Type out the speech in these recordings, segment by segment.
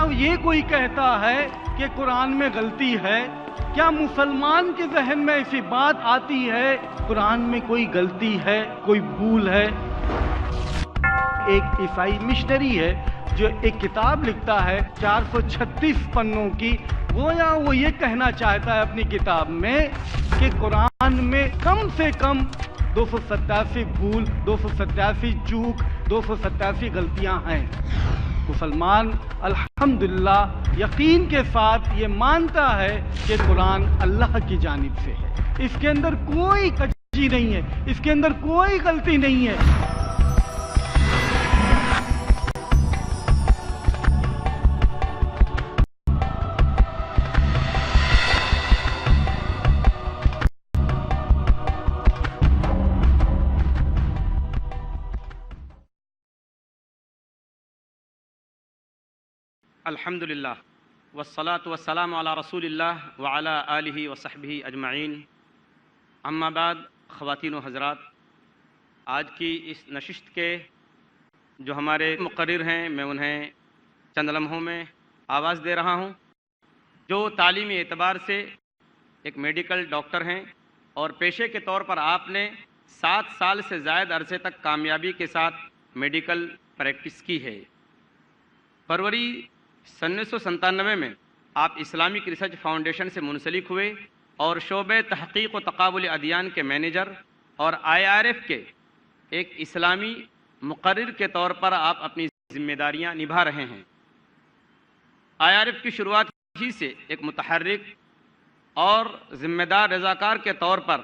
کیا یہ کوئی کہتا ہے کہ قرآن میں غلطی ہے؟ کیا مسلمان کے ذہن میں ایسی بات آتی ہے قرآن میں کوئی غلطی ہے، کوئی بھول ہے؟ ایک عیسائی مشنری ہے جو ایک کتاب لکھتا ہے 436 پنوں کی، گویا وہ یہ کہنا چاہتا ہے اپنی کتاب میں کہ قرآن میں کم سے کم 287 بھول، 287 چوک، 287 غلطیاں ہیں۔ مسلمان الحمدللہ یقین کے ساتھ یہ مانتا ہے کہ قرآن اللہ کی جانب سے ہے، اس کے اندر کوئی کجی نہیں ہے، اس کے اندر کوئی غلطی نہیں ہے۔ الحمدللہ والصلاة والسلام علی رسول اللہ وعلی آلہ وصحبہ اجمعین، اما بعد، خواتین و حضرات، آج کی اس نشست کے جو ہمارے مقرر ہیں میں انہیں چند لمحوں میں آواز دے رہا ہوں، جو تعلیمی اعتبار سے ایک میڈیکل ڈاکٹر ہیں اور پیشے کے طور پر آپ نے 7 سال سے زائد عرصے تک کامیابی کے ساتھ میڈیکل پریکٹس کی ہے۔ فروری 1997 میں آپ اسلامک ریسرچ فاؤنڈیشن سے منسلک ہوئے اور شعبہ تحقیق و تقابل ادیان کے مینیجر اور IRF کے ایک اسلامی مقرر کے طور پر آپ اپنی ذمہ داریاں نبھا رہے ہیں۔ IRF کی شروعات ہی سے ایک متحرک اور ذمہ دار رضاکار کے طور پر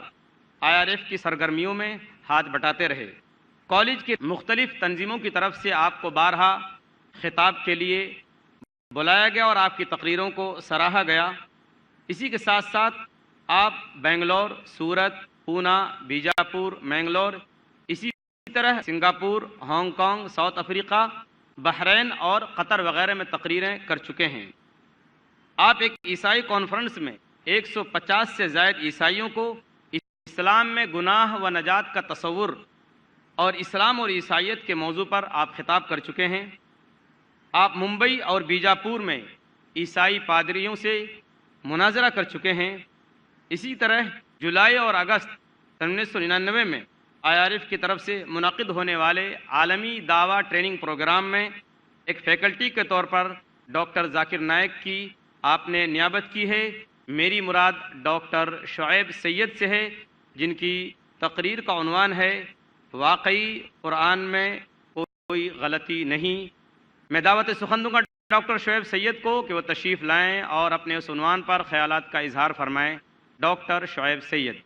IRF کی سرگرمیوں میں ہاتھ بٹاتے رہے۔ کالج کی مختلف تنظیموں کی طرف سے آپ کو بارہا خطاب کے لیے بلایا گیا اور آپ کی تقریروں کو سراہا گیا۔ اسی کے ساتھ ساتھ آپ بنگلور، سورت، پونا، بیجاپور، منگلور، اسی طرح Singapore, Hong Kong, South Africa, Bahrain اور قطر وغیرہ میں تقریریں کر چکے ہیں۔ آپ ایک عیسائی کانفرنس میں 150 سے زائد عیسائیوں کو اسلام میں گناہ و نجات کا تصور اور اسلام اور عیسائیت کے موضوع پر آپ خطاب کر چکے ہیں۔ آپ ممبئی اور بیجاپور میں عیسائی پادریوں سے مناظرہ کر چکے ہیں۔ اسی طرح جولائی اور اگست 1999 میں IRF کی طرف سے منعقد ہونے والے عالمی دعویٰ ٹریننگ پروگرام میں ایک فیکلٹی کے طور پر ڈاکٹر ذاکر نائک کی آپ نے نیابت کی ہے۔ میری مراد ڈاکٹر شعیب سید سے ہے، جن کی تقریر کا عنوان ہے واقعی قرآن میں کوئی غلطی نہیں۔ میں دعوت سخن دوں گا ڈاکٹر شعیب سید کو کہ وہ تشریف لائیں اور اپنے اس عنوان پر خیالات کا اظہار فرمائیں۔ ڈاکٹر شعیب سید۔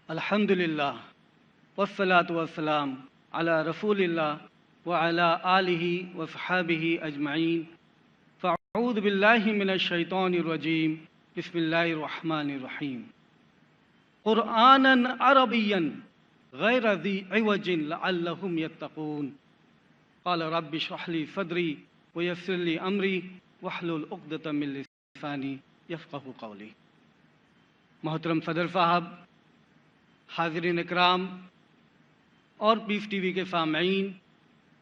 الحمدللہ والصلاة والسلام علی رسول اللہ وعلی آلہ وصحابہ اجمعین، فاعوذ باللہ من الشیطان الرجیم، بسم اللہ الرحمن الرحیم۔ قرآنا عربیا غیر ذی عوج لعلہم یتقون، قال رب اشرح لی صدری ویسر لی امری واحلل عقدۃ من لسانی یفقہوا قولی۔ محترم صدر صاحب، حاضرین اکرام اور پیس ٹی وی کے سامعین،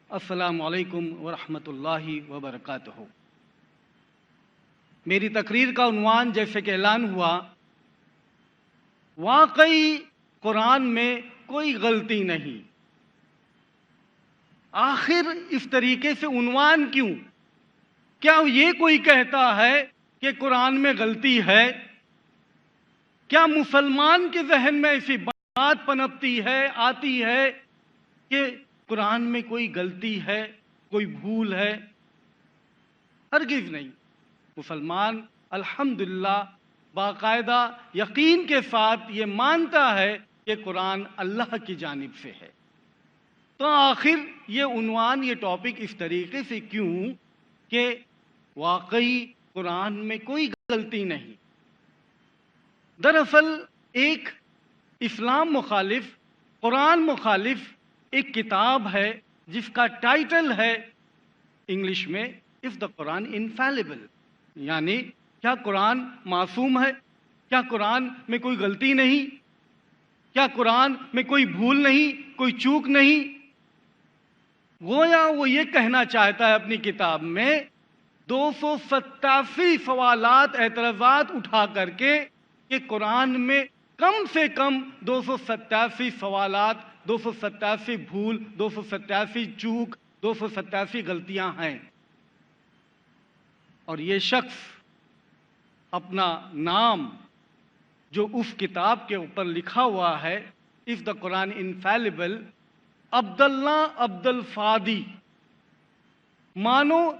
السلام علیکم ورحمۃ اللہ وبرکاتہ۔ میری تقریر کا عنوان جیسے کہ اعلان ہوا، واقعی قرآن میں کوئی غلطی نہیں۔ آخر اس طریقے سے عنوان کیوں؟ کیا یہ کوئی کہتا ہے کہ قرآن میں غلطی ہے؟ کیا مسلمان کے ذہن میں ایسی بات پنپتی ہے، آتی ہے کہ قرآن میں کوئی غلطی ہے، کوئی بھول ہے؟ ہرگز نہیں۔ مسلمان الحمدللہ باقاعدہ یقین کے ساتھ یہ مانتا ہے کہ قرآن اللہ کی جانب سے ہے۔ تو آخر یہ عنوان، یہ ٹاپک اس طریقے سے کیوں کہ واقعی قرآن میں کوئی غلطی نہیں۔ دراصل ایک اسلام مخالف، قرآن مخالف ایک کتاب ہے جس کا ٹائٹل ہے انگلش میں "Is the Quran infallible"، یعنی کیا قرآن معصوم ہے؟ کیا قرآن میں کوئی غلطی نہیں؟ کیا قرآن میں کوئی بھول نہیں، کوئی چوک نہیں؟ گویا وہ یہ کہنا چاہتا ہے اپنی کتاب میں 287 سوالات، اعتراضات اٹھا کر کے کہ قرآن میں کم سے کم 287 سوالات، 287 بھول، 287 چوک، 287 غلطیاں ہیں۔ اور یہ شخص اپنا نام جو اس کتاب کے اوپر لکھا ہوا ہے "Is the Quran infallible"، عبداللہ عبد الفادی، مانو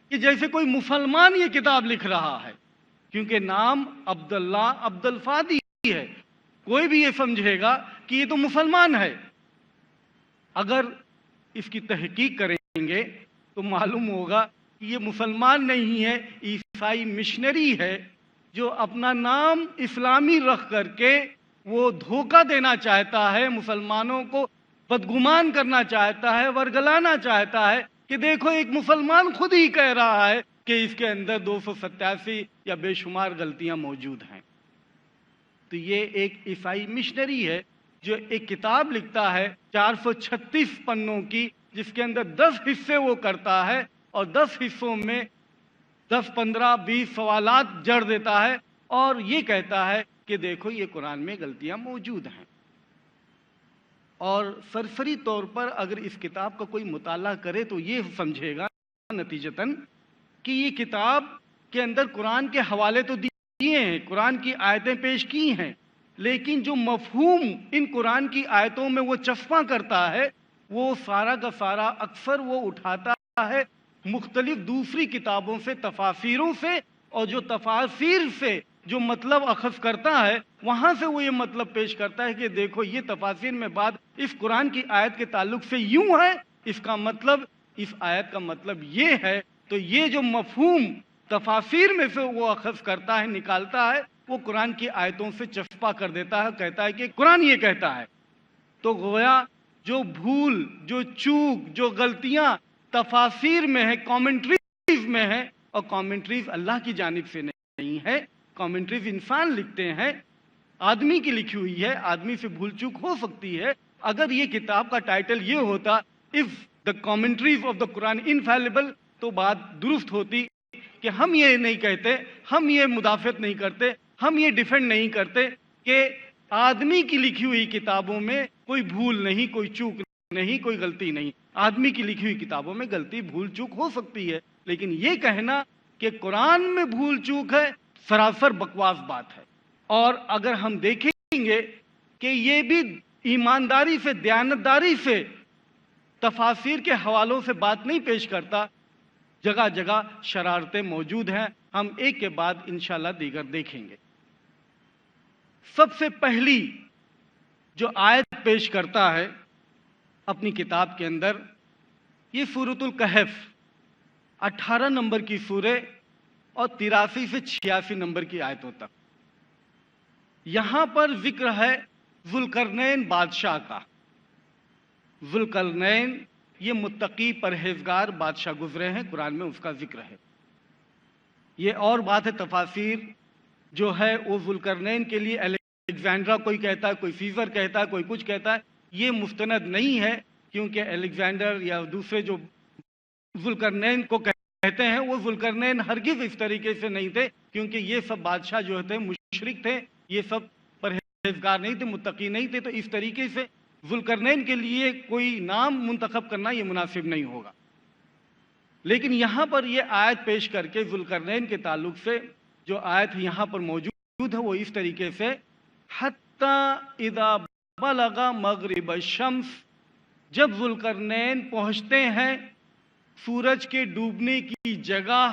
کہ جیسے کوئی مسلمان یہ کتاب لکھ رہا ہے، کیونکہ نام عبداللہ عبد الفادی ہے۔ کوئی بھی یہ سمجھے گا کہ یہ تو مسلمان ہے۔ اگر اس کی تحقیق کریں گے تو معلوم ہوگا کہ یہ مسلمان نہیں ہے، عیسائی مشنری ہے، جو اپنا نام اسلامی رکھ کر کے وہ دھوکہ دینا چاہتا ہے، مسلمانوں کو بدگمان کرنا چاہتا ہے، ورگلانا چاہتا ہے کہ دیکھو ایک مسلمان خود ہی کہہ رہا ہے کہ اس کے اندر 287 یا بے شمار غلطیاں موجود ہیں۔ تو یہ ایک عیسائی مشنری ہے جو ایک کتاب لکھتا ہے 436 پنوں کی، جس کے اندر 10 حصے وہ کرتا ہے، اور 10 حصوں میں 10، 15، 20 سوالات جڑ دیتا ہے، اور یہ کہتا ہے کہ دیکھو یہ قرآن میں غلطیاں موجود ہیں۔ اور سرسری طور پر اگر اس کتاب کا کوئی مطالعہ کرے تو یہ سمجھے گا نتیجتاً کہ یہ کتاب کے اندر قرآن کے حوالے تو دیے ہیں، قرآن کی آیتیں پیش کی ہیں، لیکن جو مفہوم ان قرآن کی آیتوں میں وہ چسپاں کرتا ہے، وہ سارا کا سارا اکثر وہ اٹھاتا ہے مختلف دوسری کتابوں سے، تفاسیروں سے، اور جو تفاسیر سے جو مطلب اخذ کرتا ہے وہاں سے وہ یہ مطلب پیش کرتا ہے کہ دیکھو یہ تفاسیر میں بات اس قرآن کی آیت کے تعلق سے یوں ہے، اس کا مطلب، اس آیت کا مطلب یہ ہے۔ تو یہ جو مفہوم تفاسیر میں سے وہ اخذ کرتا ہے، نکالتا ہے، وہ قرآن کی آیتوں سے چسپاں کر دیتا ہے، کہتا ہے کہ قرآن یہ کہتا ہے۔ تو گویا جو بھول، جو چوک، جو غلطیاں تفاسیر میں ہے، کامنٹریز میں ہے، اور کامنٹریز اللہ کی جانب سے نہیں ہے، کامنٹریز انسان لکھتے ہیں، آدمی کی لکھی ہوئی ہے، آدمی سے بھول چوک ہو سکتی ہے۔ اگر یہ کتاب کا ٹائٹل یہ ہوتا "If the commentaries of the Quran infallible"، تو بات درست ہوتی کہ ہم یہ نہیں کہتے، ہم یہ مدافعت نہیں کرتے، ہم یہ ڈیفینڈ نہیں کرتے کہ آدمی کی لکھی ہوئی کتابوں میں کوئی بھول نہیں، کوئی چوک نہیں، کوئی غلطی نہیں۔ آدمی کی لکھی ہوئی کتابوں میں غلطی، بھول چوک ہو سکتی ہے، لیکن یہ کہنا کہ قرآن میں بھول چوک ہے سراسر بکواس بات ہے۔ اور اگر ہم دیکھیں گے کہ یہ بھی ایمانداری سے، دیانتداری سے تفاسیر کے حوالوں سے بات نہیں پیش کرتا، جگہ جگہ شرارتیں موجود ہیں، ہم ایک کے بعد انشاءاللہ دیگر دیکھیں گے۔ سب سے پہلی جو آیت پیش کرتا ہے اپنی کتاب کے اندر، یہ سورۃ الکہف 18 نمبر کی سورہ اور 83 سے 86 نمبر کی آیتوں تک۔ یہاں پر ذکر ہے ذوالقرنین بادشاہ کا۔ ذوالقرنین یہ متقی پرہیزگار بادشاہ گزرے ہیں، قرآن میں اس کا ذکر ہے۔ یہ اور بات ہے، تفاسیر جو ہے وہ ذوالقرنین کے لیے الیگزینڈرا کوئی کہتا ہے، کوئی سیزر کہتا ہے، کوئی کچھ کہتا ہے، یہ مستند نہیں ہے، کیونکہ الیگزینڈر یا دوسرے جو ذوالقرنین کو کہتے ہیں وہ ذوالقرنین ہرگز اس طریقے سے نہیں تھے، کیونکہ یہ سب بادشاہ جو تھے مشرک تھے، یہ سب پرہیزگار نہیں تھے، متقی نہیں تھے، تو اس طریقے سے ذوالقرنین کے لیے کوئی نام منتخب کرنا یہ مناسب نہیں ہوگا۔ لیکن یہاں پر یہ آیت پیش کر کے ذوالقرنین کے تعلق سے جو آیت یہاں پر موجود ہے وہ اس طریقے سے حتی اذا بلغ مغرب الشمس، جب ذوالقرنین پہنچتے ہیں سورج کے ڈوبنے کی جگہ،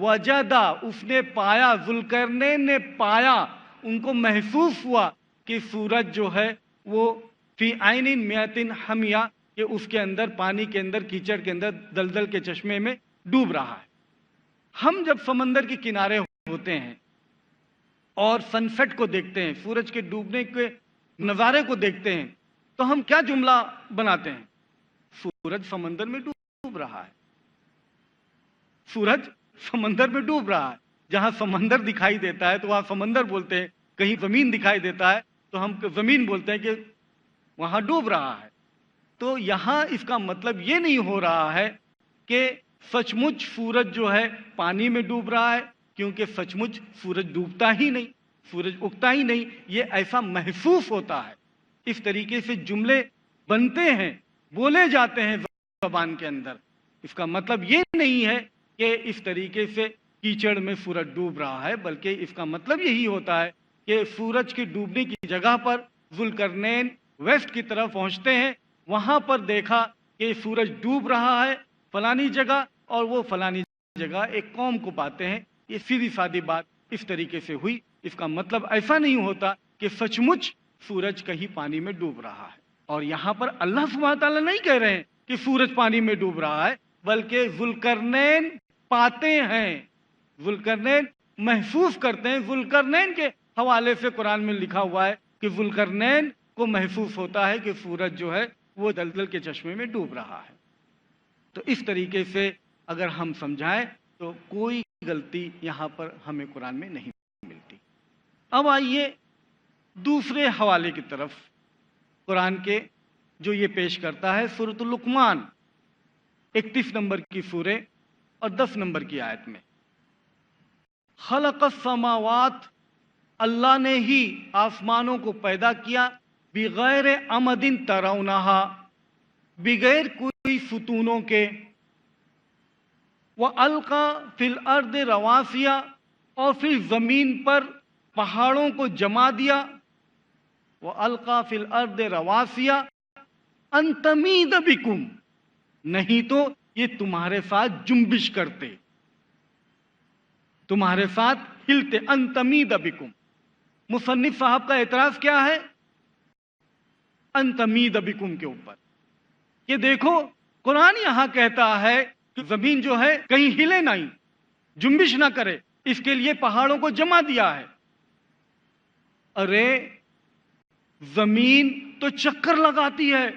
وجدا اس نے پایا، ذوالقرنین نے پایا، ان کو محسوس ہوا کہ سورج جو ہے وہ فی عین میۃ حمیہ، کہ اس کے اندر پانی کے اندر کیچڑ کے اندر دلدل کے چشمے میں ڈوب رہا ہے۔ ہم جب سمندر کے کنارے ہوتے ہیں اور سن سیٹ کو دیکھتے ہیں، سورج کے ڈوبنے کے نظارے کو دیکھتے ہیں، تو ہم کیا جملہ بناتے ہیں؟ سورج سمندر میں ڈوب رہا ہے، سورج سمندر میں ڈوب رہا ہے۔ جہاں سمندر دکھائی دیتا ہے تو وہاں سمندر بولتے ہیں، کہیں زمین دکھائی دیتا ہے تو ہم زمین بولتے ہیں کہ وہاں ڈوب رہا ہے۔ تو یہاں اس کا مطلب یہ نہیں ہو رہا ہے کہ سچ مچ سورج جو ہے پانی میں ڈوب رہا ہے، کیونکہ سچ مچ سورج ڈوبتا ہی نہیں، سورج اگتا ہی نہیں، یہ ایسا محسوس ہوتا ہے۔ اس طریقے سے جملے بنتے ہیں، بولے جاتے ہیں زبان کے اندر۔ اس کا مطلب یہ نہیں ہے کہ اس طریقے سے کیچڑ میں سورج ڈوب رہا ہے، بلکہ اس کا مطلب یہی ہوتا ہے کہ سورج کے ڈوبنے کی جگہ پر ذوالقرنین ویسٹ کی طرف پہنچتے ہیں، وہاں پر دیکھا کہ سورج ڈوب رہا ہے فلانی جگہ، اور وہ فلانی جگہ ایک قوم کو پاتے ہیں۔ یہ سیدھی سادی بات اس طریقے سے ہوئی۔ اس کا مطلب ایسا نہیں ہوتا کہ سچ مچ سورج کہیں پانی میں ڈوب رہا ہے۔ اور یہاں پر اللہ سبحانہ تعالیٰ نہیں کہہ رہے ہیں کہ سورج پانی میں ڈوب رہا ہے، بلکہ ذوالقرنین پاتے ہیں، ذوالقرنین محسوس کرتے ہیں۔ ذوالقرنین کے حوالے سے قرآن میں لکھا ہوا ہے کہ ذوالقرنین کو محسوس ہوتا ہے کہ سورج جو ہے وہ دلدل کے چشمے میں ڈوب رہا ہے۔ تو اس طریقے سے اگر ہم سمجھائیں تو کوئی غلطی یہاں پر ہمیں قرآن میں نہیں ملتی۔ اب آئیے دوسرے حوالے کی طرف، قرآن کے جو یہ پیش کرتا ہے سورۃ لقمان 31 نمبر کی سورہ اور 10 نمبر کی آیت میں، خلق السماوات، اللہ نے ہی آسمانوں کو پیدا کیا، بغیر عمد ترونہا، بغیر کوئی ستونوں کے، وَأَلْقَى فِي الْأَرْضِ رَوَاسِيَ، اور پھر زمین پر پہاڑوں کو جما دیا، وَأَلْقَى فِي الْأَرْضِ رَوَاسِيَ أَن تَمِيدَ بِكُمْ، نہیں تو یہ تمہارے ساتھ جنبش کرتے، تمہارے ساتھ ہلتے، أن تَمِيدَ بِكُمْ۔ مصنف صاحب کا اعتراض کیا ہے ان تمید بکم کے اوپر؟ کہ دیکھو قرآن یہاں کہتا ہے کہ زمین جو ہے کہیں ہلے نہیں، جنبش نہ کرے، اس کے لیے پہاڑوں کو جما دیا ہے۔ ارے زمین تو چکر لگاتی ہے،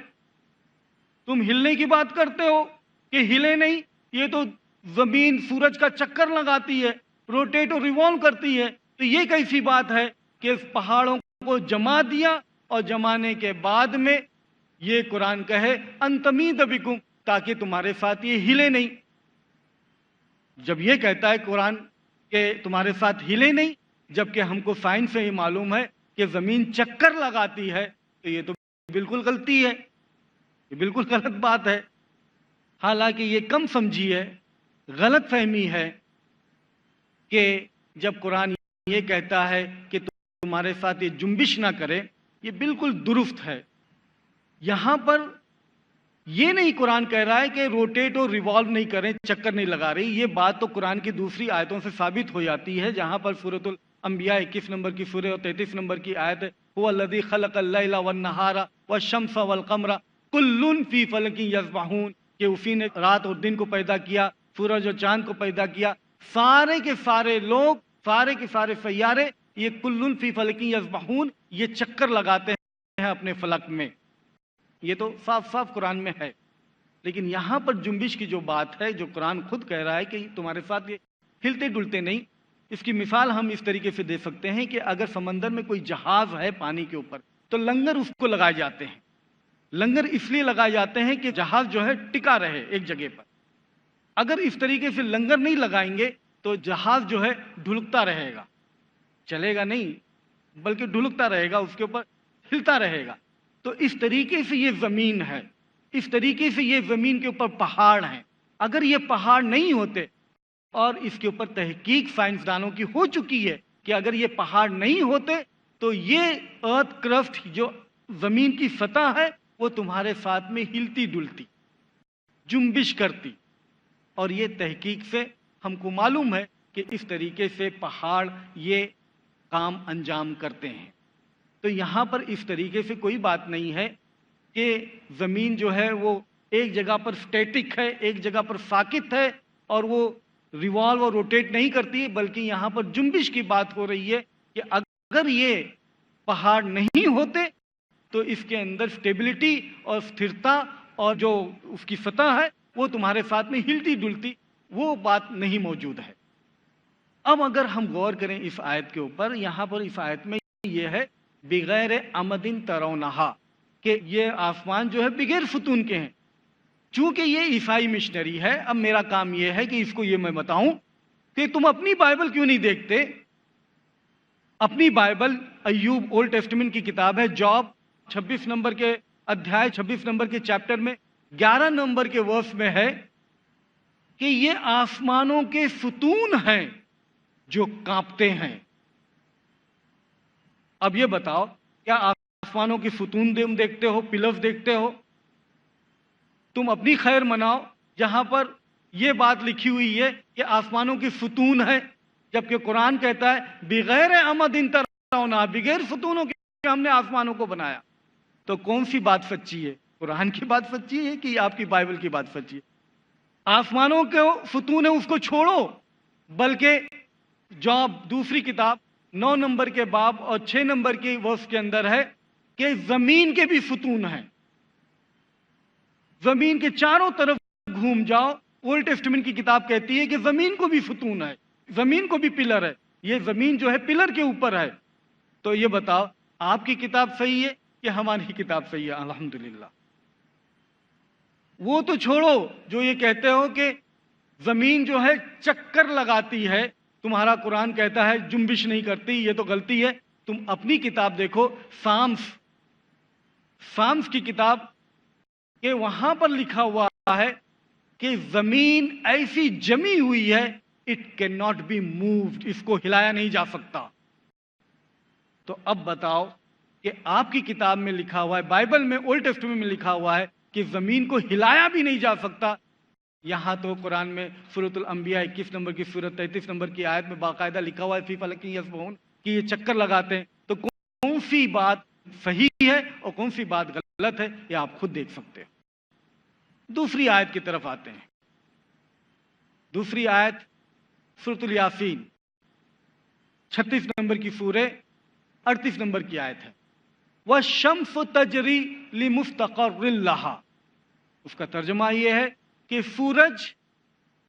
تم ہلنے کی بات کرتے ہو کہ ہلے نہیں؟ یہ تو زمین سورج کا چکر لگاتی ہے، روٹیٹ اور ریوالو کرتی ہے، تو یہ کیسی بات ہے کہ اس پہاڑوں کو جما دیا اور جمانے کے بعد میں یہ قرآن کہے ان تمید بکم، تاکہ تمہارے ساتھ یہ ہلے نہیں۔ جب یہ کہتا ہے قرآن کہ تمہارے ساتھ ہلے نہیں، جبکہ ہم کو سائنس سے یہ معلوم ہے کہ زمین چکر لگاتی ہے، تو یہ تو بالکل غلطی ہے، یہ بالکل غلط بات ہے۔ حالانکہ یہ کم سمجھی ہے، غلط فہمی ہے کہ جب قرآن یہ کہتا ہے کہ تمہارے ساتھ یہ جنبش نہ کرے، یہ بالکل درست ہے۔ یہاں پر یہ نہیں قرآن کہہ رہا ہے کہ روٹیٹ اور ریوالو نہیں کریں، چکر نہیں لگا رہی۔ یہ بات تو قرآن کی دوسری آیتوں سے ثابت ہو جاتی ہے، جہاں پر سورۃ الانبیاء 21 نمبر کی سورہ اور 33 نمبر کی آیت ہے، هو الذی خلق اللیل والنہار والشمس والقمر کل فی فلک یسبحون، کہ اسی نے رات اور دن کو پیدا کیا، سورج اور چاند کو پیدا کیا، سارے کے سارے لوگ، سارے کے سارے سیارے، یہ کل فی فلک یسبحون، یہ چکر لگاتے ہیں اپنے فلک میں۔ یہ تو صاف صاف قرآن میں ہے۔ لیکن یہاں پر جنبش کی جو بات ہے، جو قرآن خود کہہ رہا ہے کہ تمہارے ساتھ یہ ہلتے ڈلتے نہیں، اس کی مثال ہم اس طریقے سے دے سکتے ہیں کہ اگر سمندر میں کوئی جہاز ہے پانی کے اوپر، تو لنگر اس کو لگائے جاتے ہیں۔ لنگر اس لیے لگائے جاتے ہیں کہ جہاز جو ہے ٹکا رہے ایک جگہ پر۔ اگر اس طریقے سے لنگر نہیں لگائیں گے تو جہاز جو ہے ڈھلکتا رہے گا، چلے گا نہیں، بلکہ ڈھلکتا رہے گا، اس کے اوپر ہلتا رہے گا۔ تو اس طریقے سے یہ زمین ہے، اس طریقے سے یہ زمین کے اوپر پہاڑ ہیں۔ اگر یہ پہاڑ نہیں ہوتے، اور اس کے اوپر تحقیق سائنسدانوں کی ہو چکی ہے کہ اگر یہ پہاڑ نہیں ہوتے تو یہ ارتھ کرسٹ جو زمین کی سطح ہے وہ تمہارے ساتھ میں ہلتی ڈلتی، جنبش کرتی، اور یہ تحقیق سے ہم کو معلوم ہے کہ اس طریقے سے پہاڑ یہ کام انجام کرتے ہیں. تو یہاں پر اس طریقے سے کوئی بات نہیں ہے کہ زمین جو ہے وہ ایک جگہ پر سٹیٹک ہے، ایک جگہ پر ساکت ہے اور وہ ریوالو اور روٹیٹ نہیں کرتی، بلکہ یہاں پر جنبش کی بات ہو رہی ہے کہ اگر یہ پہاڑ نہیں ہوتے تو اس کے اندر سٹیبلٹی اور استھرتا اور جو اس کی سطح ہے وہ تمہارے ساتھ میں ہلتی ڈلتی، وہ بات نہیں موجود ہے. اب اگر ہم غور کریں اس آیت کے اوپر، یہاں پر اس آیت میں یہ ہے بغیر عمدن ترونہا، کہ یہ آسمان جو ہے بغیر ستون کے ہیں. چونکہ یہ عیسائی مشنری ہے، اب میرا کام یہ ہے کہ اس کو یہ میں بتاؤں کہ تم اپنی بائبل کیوں نہیں دیکھتے. اپنی بائبل ایوب اولڈ ٹیسٹمنٹ کی کتاب ہے، جاب 26 نمبر کے ادھیائے 26 نمبر کے چیپٹر میں 11 نمبر کے ورس میں ہے کہ یہ آسمانوں کے ستون ہیں جو کانپتے ہیں. اب یہ بتاؤ کیا آسمانوں کے ستون تم دیکھتے ہو، پلرز دیکھتے ہو؟ تم اپنی خیر مناؤ جہاں پر یہ بات لکھی ہوئی ہے کہ آسمانوں کے ستون ہیں، جبکہ قرآن کہتا ہے بغیر عمد ترونہا، بغیر ستونوں کے ہم نے آسمانوں کو بنایا. تو کون سی بات سچی ہے؟ قرآن کی بات سچی ہے کہ آپ کی بائبل کی بات سچی ہے؟ آسمانوں کے ستون ہے اس کو چھوڑو، بلکہ جاب دوسری کتاب 9 نمبر کے باب اور 6 نمبر کی ورس کے اندر ہے کہ زمین کے بھی ستون ہیں. زمین کے چاروں طرف گھوم جاؤ، اولڈ ٹیسٹمنٹ کی کتاب کہتی ہے کہ زمین کو بھی ستون ہے، زمین کو بھی پلر ہے. یہ زمین جو ہے پلر کے اوپر ہے. تو یہ بتاؤ آپ کی کتاب صحیح ہے کہ ہماری کتاب صحیح ہے؟ الحمدللہ. وہ تو چھوڑو جو یہ کہتے ہو کہ زمین جو ہے چکر لگاتی ہے، تمہارا قرآن کہتا ہے جنبش نہیں کرتی، یہ تو غلطی ہے. تم اپنی کتاب دیکھو، سامس کی کتاب کہ وہاں پر لکھا ہوا ہے کہ زمین ایسی جمی ہوئی ہے it can not be moved, اس کو ہلایا نہیں جا سکتا. تو اب بتاؤ کہ آپ کی کتاب میں لکھا ہوا ہے، بائبل میں اولڈ ٹیسٹمنٹ میں لکھا ہوا ہے کہ زمین کو ہلایا بھی نہیں جا سکتا. یہاں تو قرآن میں سورۃ الانبیاء 21 نمبر کی سورت 33 نمبر کی آیت میں باقاعدہ لکھا ہوا ہے فی فلک یسبحون کہ یہ چکر لگاتے ہیں. تو کون سی بات صحیح ہے اور کون سی بات غلط ہے یہ آپ خود دیکھ سکتے ہیں. دوسری آیت کی طرف آتے ہیں. دوسری آیت سورۃ الیاسین 36 نمبر کی سورہ 38 نمبر کی آیت ہے. وَالشَّمْسُ تَجْرِي لِمُسْتَقَرٍّ لَهَا. اس کا ترجمہ یہ ہے کہ سورج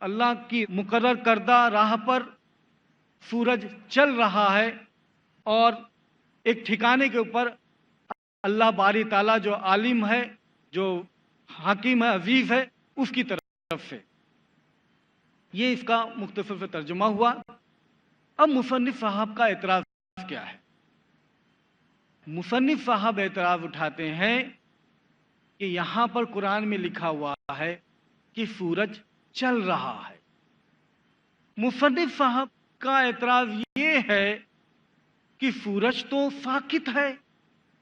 اللہ کی مقرر کردہ راہ پر سورج چل رہا ہے اور ایک ٹھکانے کے اوپر اللہ باری تعالیٰ جو عالم ہے، جو حکیم ہے، عزیز ہے، اس کی طرف سے. یہ اس کا مختصر سے ترجمہ ہوا. اب مصنف صاحب کا اعتراض کیا ہے؟ مصنف صاحب اعتراض اٹھاتے ہیں کہ یہاں پر قرآن میں لکھا ہوا ہے کہ سورج چل رہا ہے. مصنف صاحب کا اعتراض یہ ہے کہ سورج تو ساکت ہے.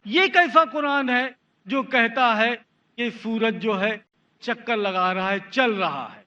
یہ کیسا قرآن ہے جو کہتا ہے کہ سورج جو ہے چکر لگا رہا ہے، چل رہا ہے؟